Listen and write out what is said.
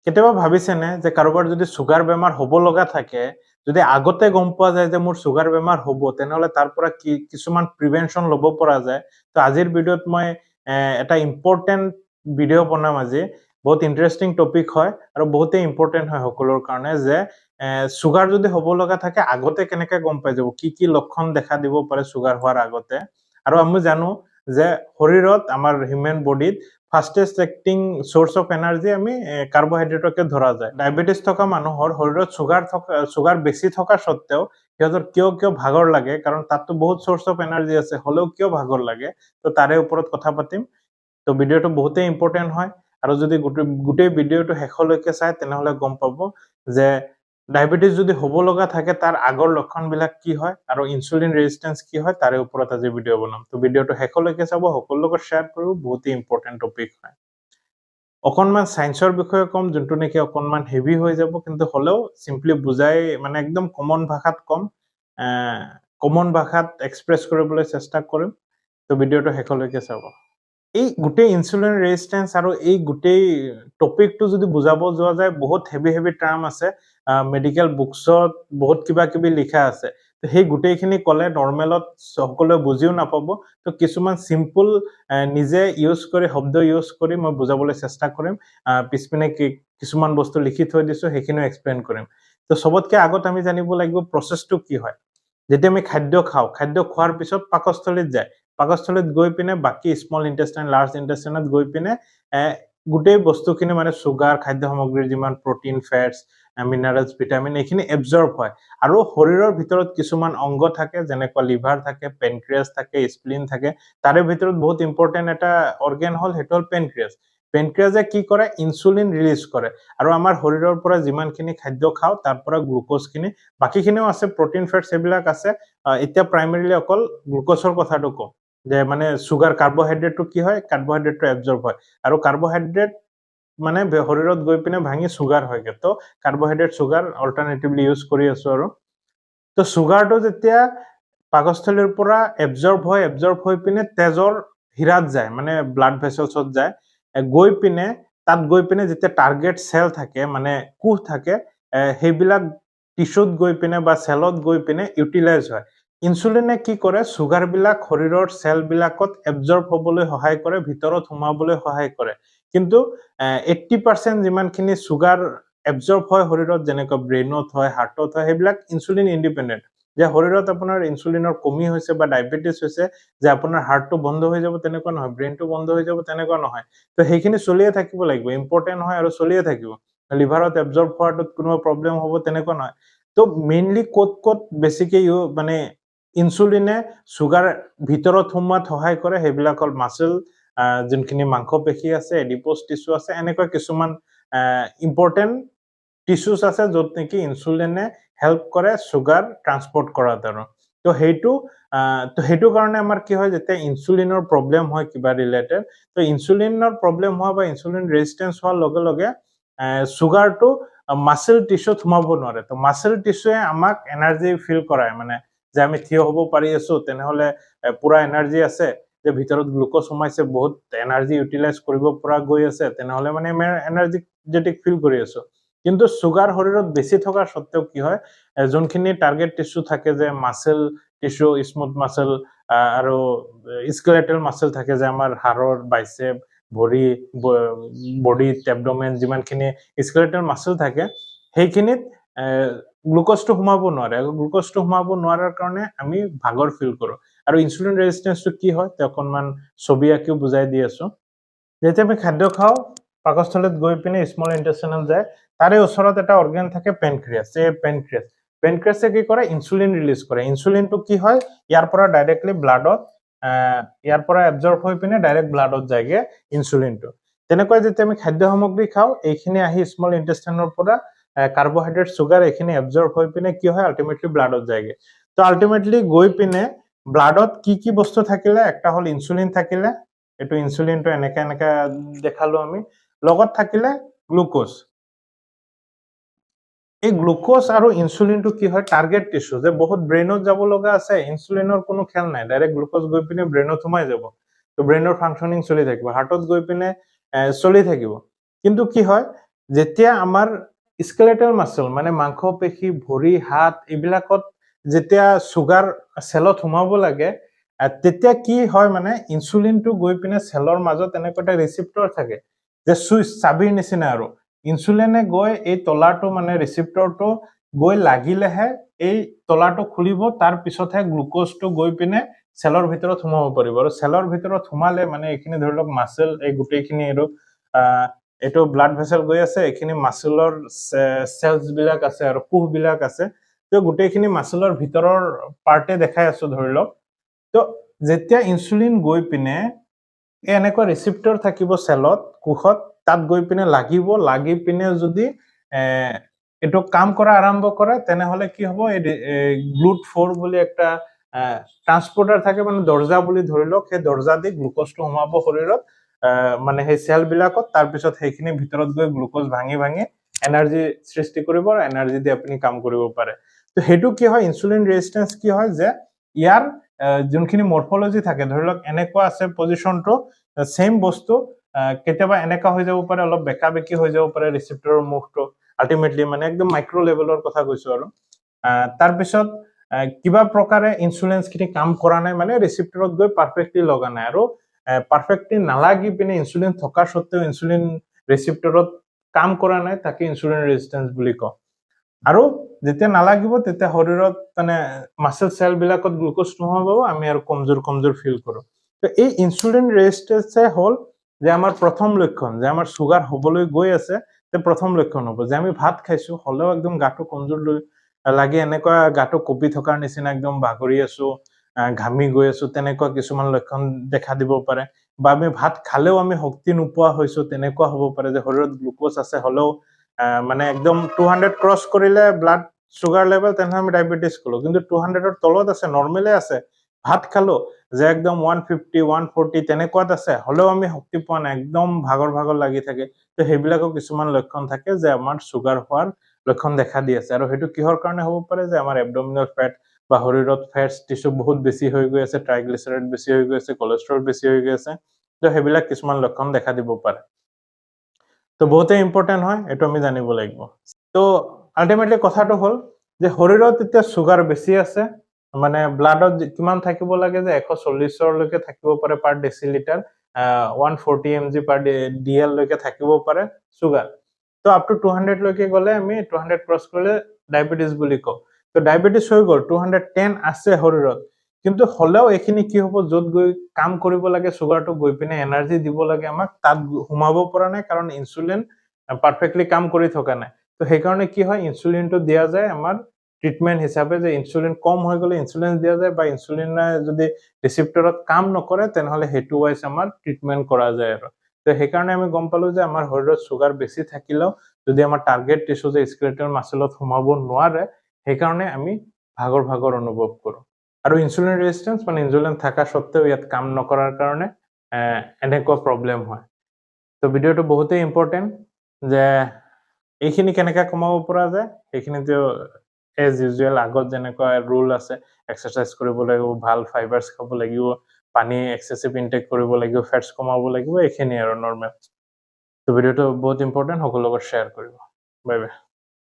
কেতিয়াবা ভাবিছেনে যে কাৰোবাৰ যদি চুগাৰ বেমাৰ হ'ব লগা থাকে, যদি আগতে গম পোৱা যায় যে মোৰ চুগাৰ বেমাৰ হ'ব, তেনেহ'লে তাৰ পৰা কিছুমান প্ৰিভেনশ্যন ল'ব পৰা যায়। তো আজিৰ ভিডিঅ'ত মই এটা ইম্পৰ্টেণ্ট ভিডিঅ' বনাম আজি। বহুত ইণ্টাৰেষ্টিং টপিক হয় আৰু বহুতেই ইম্পৰ্টেণ্ট হয় সকলোৰ কাৰণে যে চুগাৰ যদি হ'ব লগা থাকে আগতে কেনেকে গম পাই যাব, কি লক্ষণ দেখা দিব পাৰে চুগাৰ হোৱাৰ আগতে। আৰু আমি জানো যে শৰীৰত আমাৰ হিউমেন বডিত fastest acting source of energy আমি কাৰ্বোহাইড্ৰেটকে ধৰা যায়। ডায়াবেটিস থকা মানুহৰ শৰীৰত চুগাৰ বেছি থকা সত্ত্বেও সিহঁতৰ কিয় ভাগৰ লাগে, কাৰণ তাততো বহুত সোৰ্স অফ এনাৰ্জি আছে, হ'লেও কিয় ভাগৰ লাগে, তো তাৰে ওপৰত কথা পাতিম। তো ভিডিঅ'টো বহুতেই ইম্পৰ্টেণ্ট হয় আৰু যদি গোটেই ভিডিঅ'টো শেষলৈকে চাই তেনেহ'লে গম পাব যে ডায়াবেটিস যদি হ'ব লগা থাকে তাৰ আগৰ লক্ষণবিলাক কি হয় আৰু ইনসুলিন ৰেজিষ্টেন্স কি হয় তাৰে ওপৰত আজি ভিডিঅ' বনাম। তো ভিডিঅ'টো শেষলৈকে চাব, সকলোৰ লগত শ্বেয়াৰ কৰোঁ, বহুতেই ইম্পৰ্টেণ্ট টপিক হয়। অকণমান সায়েন্সৰ বিষয়ে কম, যোনটো নেকি অকণমান হেভি হৈ যাব, কিন্তু হ'লেও চিম্পলি বুজাই মানে একদম কমন ভাষাত কম, কমন ভাষাত এক্সপ্ৰেছ কৰিবলৈ চেষ্টা কৰিম। তো ভিডিঅ'টো শেষলৈকে চাব। এই গোটেই ইনসুলিন ৰেজিষ্টেন্স আৰু এই গোটেই টপিকটো যদি বুজাব যোৱা যায়, বহুত হেভি টাৰ্ম আছে, মেডিকেল বুকছত বহুত কিবা লিখা আছে। তো সেই গোটেইখিনি ক'লে নৰ্মেলত সকলোৱে বুজিও নাপাব। তো কিছুমান চিম্পল নিজে শব্দ ইউজ কৰি মই বুজাবলৈ চেষ্টা কৰিম। পিছপিনে কিছুমান বস্তু লিখি থৈ দিছোঁ, সেইখিনিও এক্সপ্লেইন কৰিম। তো চবতকে আগত আমি জানিব লাগিব প্ৰচেছটো কি হয়। যেতিয়া আমি খাদ্য খাওঁ, খাদ্য খোৱাৰ পিছত পাকস্থলীত যায়। পাকস্থলীত গৈ পিনে বাকী স্মল ইন্টেষ্টাইন, লাৰ্জ ইন্টেষ্টাইনত গৈ পিনে গোটেই বস্তুখিনি মানে চুগাৰ, খাদ্য সামগ্ৰীৰ যিমান প্ৰটিন, ফেটছ, মিনাৰেলছ, ভিটামিন এইখিনি এবজৰ্ব হয়। আৰু শৰীৰৰ ভিতৰত কিছুমান অংগ থাকে, যেনেকুৱা লিভাৰ থাকে, পেনক্ৰিয়াছ থাকে, স্প্লিন থাকে। তাৰে ভিতৰত বহুত ইম্পৰ্টেণ্ট এটা অৰ্গেন হ'ল, সেইটো হ'ল পেনক্ৰিয়াছ। পেনক্ৰিয়াছে কি কৰে? ইনচুলিন ৰিলিজ কৰে আৰু আমাৰ শৰীৰৰ পৰা যিমানখিনি খাদ্য খাওঁ তাৰ পৰা গ্লুক'জখিনি, বাকীখিনিও আছে, প্ৰটিন, ফেটছ এইবিলাক আছে। এতিয়া প্ৰাইমেৰিলি অকল গ্লুক'জৰ কথাটো কওঁ, যে মানে চুগাৰ, কাৰ্বহাইড্ৰেটটো কি হয়? কাৰ্বহাইড্ৰেটটো এবজৰ্ব হয় আৰু কাৰ্বহাইড্ৰেট মানে শৰীৰত গৈ পিনে ভাঙি চুগাৰ হয়গে। তো কাৰ্বহাইড্ৰেট, চুগাৰ অল্টাৰনেটিভলি ইউজ কৰি আছো আৰু। তো চুগাৰটো যেতিয়া পাকস্থলীৰ পৰা এবজৰ্ব হৈ পিনে তেজৰ হীৰাত যায়, মানে ব্লাড ভেচেলছত যায়, গৈ পিনে তাত গৈ পিনে যেতিয়া টাৰ্গেট চেল থাকে, মানে কোষ থাকে, সেইবিলাক টিস্যুত গৈ পিনে বা চেলত গৈ পিনে ইউটিলাইজ হয়। ইনচুলিনে কি কৰে? চুগাৰবিলাক শৰীৰৰ চেলবিলাকত এবজৰ্ব হ'বলৈ সহায় কৰে, ভিতৰত সোমাবলৈ সহায় কৰে। কিন্তু 80% যিমানখিনি চুগাৰ এবজৰ্ব হয় শৰীৰত, যেনেকুৱা ব্ৰেইনত হয়, হাৰ্টত হয়, সেইবিলাক ইনচুলিন ইণ্ডিপেণ্ডেণ্ট। যে শৰীৰত আপোনাৰ ইনচুলিনৰ কমি হৈছে বা ডায়েবেটিছ হৈছে, যে আপোনাৰ হাৰ্টটো বন্ধ হৈ যাব তেনেকুৱা নহয়, ব্ৰেইনটো বন্ধ হৈ যাব তেনেকুৱা নহয়। তো সেইখিনি চলিয়ে থাকিব লাগিব, ইম্পৰ্টেণ্ট হয় আৰু চলিয়ে থাকিব। লিভাৰত এবজৰ্ব হোৱাটোত কোনো প্ৰব্লেম হ'ব তেনেকুৱা নহয়। তো মেইনলি ক'ত বেছিকে মানে ইনচুলিনে চুগাৰ ভিতৰত সোমোৱাত সহায় কৰে, সেইবিলাক হ'ল মাচল, যোনখিনি মাংসপেশী আছে, এডিপোজ টিস্যু আছে, এনেকুৱা কিছুমান ইম্পৰ্টেণ্ট টিস্যুজ আছে য'ত নেকি ইনচুলিনে হেল্প কৰে চুগাৰ ট্ৰান্সপৰ্ট কৰাত আৰু। তো সেইটো কাৰণে আমাৰ কি হয়, যেতিয়া ইনচুলিনৰ প্ৰব্লেম হয় কিবা ৰিলেটেড, তো ইনচুলিনৰ প্ৰব্লেম হোৱা বা ইনচুলিন ৰেজিষ্টেন্স হোৱাৰ লগে লগে চুগাৰটো মাচল টিস্যুত সোমাব নোৱাৰে। তো মাচল টিস্যুৱে আমাক এনাৰ্জি ফিল কৰায়, মানে যে আমি থিয় হ'ব পাৰি আছো, তেনেহ'লে পুৰা এনাৰ্জি আছে, যে ভিতৰত গ্লুক'জ সোমাইছে, বহুত এনাৰ্জি ইউটিলাইজ কৰিব পৰা গৈ আছে, তেনেহ'লে মানে আমি এনাৰ্জেটিক ফিল কৰি আছো। কিন্তু চুগাৰ শৰীৰত বেছি থকাৰ সত্ত্বেও কি হয়, যোনখিনি টাৰ্গেট টিস্যু থাকে, যে মাচল টিস্যু, স্মুথ মাচল আৰু স্কেলেটেল মাচল থাকে, যে আমাৰ হাড়ৰ বাইচেপ, ভৰি, বডিত, এবডমেন যিমানখিনি স্কেলেটেল মাচল থাকে, সেইখিনিত গ্লুক'জটো সোমাব নোৱাৰে। আৰু গ্লুক'জটো সোমাব নোৱাৰাৰ কাৰণে আমি ভাগৰ ফিল কৰোঁ। আৰু ইনচুলিন ৰেজিষ্টেন্সটো কি হয়, তে অকণমান ছবি আঁকিও বুজাই দি আছো। যেতিয়া আমি খাদ্য খাওঁ, পাকস্থলীত গৈ পিনে স্মল ইন্টেষ্টাইনত যায়, তাৰে ওচৰত এটা অৰ্গেন থাকে পেনক্ৰিয়াছ। পেনক্ৰিয়াছে কি কৰে? ইনচুলিন ৰিলিজ কৰে। ইনচুলিনটো কি হয়? ইয়াৰ পৰা ডাইৰেক্টলি ব্লাডত, ইয়াৰ পৰা এবজৰ্ব হৈ পিনে ডাইৰেক্ট ব্লাডত যায়গে ইনচুলিনটো। তেনেকৈ যেতিয়া আমি খাদ্য সামগ্ৰী খাওঁ, এইখিনি আহি স্মল ইন্টেষ্টাইনৰ পৰা কাৰ্বহাইড্ৰেট, চুগাৰ এইখিনি এবজৰ্ব হৈ পিনে কি হয়? আল্টিমেটলি ব্লাডত যায়গে। তো আল্টিমেটলি গৈ পিনে ব্লাডত কি বস্তু থাকিলে? একটা হ'ল ইনচুলিন থাকিলে, এইটো ইনচুলিনটো এনেকে দেখালো আমি, লগত থাকিলে গ্লুক'জ। এই গ্লুক'জ আৰু ইনচুলিনটো কি হয়? টাৰ্গেট টিস্যু, যে বহুত ব্ৰেইনত যাব লগা আছে, ইনচুলিনৰ কোনো খেল নাই, ডাইৰেক্ট গ্লুক'জ গৈ পিনে ব্ৰেইনত সোমাই যাব। তো ব্ৰেইনৰ ফাংচনিং চলি থাকিব, হাৰ্টত গৈ পিনে চলি থাকিব। কিন্তু কি হয়? যেতিয়া আমাৰ স্কেলেটাল মাসল মানে মাংসপেশী ভৰি হাত এইবিলাকত যেতিয়া সুগাৰ চেলত সোমাব লাগে তেতিয়া কি হয় মানে ইনসুলিনটো গৈ পিনে চেলৰ মাজত এনেকুৱা এটা ৰিসেপ্টৰ থাকে যে সুইচ চাবিৰ নিচিনা আৰু ইনসুলিনে গৈ এই তলাটো মানে ৰিসেপ্টৰটো গৈ লাগিলেহে এই তলাটো খুলিব তাৰ পিছতহে গ্লুকোজটো গৈ পিনে চেলৰ ভিতৰত সোমাব পাৰিব আৰু চেলৰ ভিতৰত সোমালে মানে এইখিনি ধৰি লওক মাসল এই গোটেইখিনি আৰু এটো ব্লাড ভেসেল গৈ আছে এখিনি মাসলৰ সেলস বিলাক আছে আৰু কোষ বিলাক আছে তো গোটেইখিনি মাসলৰ ভিতৰৰ পাৰ্টে দেখাই আছো ধৰি লওক তো যেতিয়া ইনসুলিন গৈ পিনে এনেকুৱা ৰিসেপ্টৰ থাকিব সেলত কোষত তাত গৈ পিনে লাগি পিনে যদি এটো কাম কৰা আৰম্ভ কৰে তেনেহলে কি হ'ব এই গ্লুট4 বুলি একটা ট্ৰান্সপোৰ্টাৰ থাকে মানে দৰ্জা বুলি ধৰি লওক সেই দৰ্জা দি গ্লুকোজটো সোমাব শৰীৰত মানে সেই সেল বিলাকত তাৰ পিছত সেইখিনি ভিতৰত গৈ গ্লুকোজ ভাঙি এনাৰ্জি সৃষ্টি কৰিব আৰু এনাৰ্জি দি আপুনি কাম কৰিব পাৰে তো হেতু কি হয় ইনসুলিন ৰেজিস্ট্যান্স কি হয় যে ইয়াৰ যোনখিনি মৰ্ফোলজি থাকে ধৰি লওক এনেকুৱা আছে পজিশনটো সেম বস্তু কেতিয়াবা এনেকা হৈ যাব পাৰে অলপ বেকা বেকি হৈ যাব পাৰে ৰিসেপ্টৰৰ মুখটো আলটিমেটলি মানে একদম মাইক্ৰো লেভেলৰ কথা কৈছো আৰু তাৰ পিছত কিবা প্ৰকাৰে ইনসুলিনস খিনি কাম কৰা নাই মানে ৰিসেপ্টৰত গৈ পাৰফেক্টলি লগা নাই আৰু পাৰফেক্টলি নালাগি পিনে ইনসুলিন থকা সত্ত্বেও ইনসুলিন ৰিসেপ্টৰত কাম কৰা নাই তাকে ইনসুলিন ৰেজিস্ট্যান্স বুলি কয় আৰু যেতিয়া নালাগিব তেতিয়া শৰীৰত মানে মাসল সেল বিলাকত গ্লুকোজ নোহোৱা পাব আমি আৰু কমজোৰ ফিল কৰো তো এই ইনসুলিন ৰেজিস্ট্যান্সে হল যে আমাৰ প্ৰথম লক্ষণ যে আমাৰ সুগাৰ হবলৈ গৈ আছে তে প্ৰথম লক্ষণ হ'ব যে আমি ভাত খাইছো হলেও একদম গাটো কমজোৰ লাগে এনেকুৱা গাটো কপি থকাৰ নিচিনা একদম ভাগৰি আছো ঘামি গৈ আছো তেনেকুৱা কিছুমান লক্ষণ দেখা দিব পাৰে বা আমি ভাত খালেও আমি শক্তি নোপোৱা হৈছো তেনেকুৱা হ'ব পাৰে যে শৰীৰত গ্লুকোজ আছে হলেও মানে একদম 200 ক্ৰস কৰিলে ব্লাড সুগাৰ লেভেল তেনে আমি ডায়াবেটিস কলো কিন্তু 200 ৰ তলত আছে নৰমালে আছে ভাত খালো যে একদম 150 140 তেনেকুৱাত আছে হলেও আমি শক্তি পোৱা নাই একদম ভাগৰ লাগি থাকে তো হেবিলাকো কিছুমান লক্ষণ থাকে যে আমাৰ সুগাৰ হোৱাৰ লক্ষণ দেখা দি আছে আৰু হেতু কিহৰ কাৰণে হ'ব পাৰে যে আমাৰ এবডমিনাল ফেট বা শৰীৰত ফেটস টিস্যু বহুত বেছি হৈ গৈ আছে ট্ৰাইগ্লিসাৰাইড বেছি হৈ গৈ আছে কোলেষ্ট্ৰল বেছি হৈ গৈ আছে তো হেবিলাক কিছুমান লক্ষণ দেখা দিব পাৰে তো বহুতে ইম্পৰ্টেন্ট হয় এটো আমি জানিব লাগিব তো আলটিমেটলি কথাটো হল যে শৰীৰত এতিয়া সুগাৰ বেছি আছে মানে ব্লাডত কিমান থাকিব লাগে যে 140 লৈকে থাকিব পাৰে পাৰ ডেসিলিটাৰ 140 mg পাৰ ডিএল লৈকে থাকিব পাৰে সুগাৰ তো আপ টু 200 লৈকে গলে আমি 200 ক্ৰস কৰিলে ডায়াবেটিস বুলি কও তো ডায়াবেটিস হৈ গল 210 আছে শৰীৰত কিন্তু হলেও এখিনি কি হ'ব যত গৈ কাম কৰিব লাগে সুগাৰটো গৈ পিনে এনাৰ্জি দিব লাগে আমাক তাত সোমাব পৰা নাই কাৰণ ইনসুলিন পাৰফেক্টলি কাম কৰি থকা নাই তো সেই কাৰণে কি হয় ইনসুলিনটো দিয়া যায় আমাৰ ট্ৰিটমেন্ট হিচাপে যে ইনসুলিন কম হৈ গলে ইনসুলিন দিয়া যায় বা ইনসুলিনে যদি ৰিসেপ্টৰত কাম নকৰে তেনেহলে হেতু ওয়াইজ আমাৰ ট্ৰিটমেন্ট কৰা যায় আৰু তো সেই কাৰণে আমি গম পালো যে আমাৰ শৰীৰত সুগাৰ বেছি থাকিলেও যদি আমাৰ টাৰ্গেট টিস্যু যে স্কেলেটাল মাসলত সোমাব নোৱাৰে সেই কাৰণে আমি ভাগৰ অনুভৱ কৰো আৰু ইনসুলিন ৰেজিস্ট্যান্স মানে ইনসুলিন থাকা সত্ত্বেও ইয়াত কাম নকৰাৰ কাৰণে এনেকুৱা প্ৰবলেম হয় তো ভিডিওটো বহুতে ইম্পৰ্টেন্ট যে এইখিনি কেনেকা কমাব পৰা যায় এইখিনিতে এজ ইউজুৱেল আগত যেনেকুৱা ৰুল আছে এক্সাৰসাইজ কৰিব লাগিব ভাল ফাইবাৰস খাব লাগিব পানী এক্সেসিভ ইনটেক কৰিব লাগিব ফেটস কমাব লাগিব এইখিনি আৰু নৰমাল তো ভিডিওটো বহুত ইম্পৰ্টেন্ট সকলোৰ লগত শেয়াৰ কৰিব বাই বাই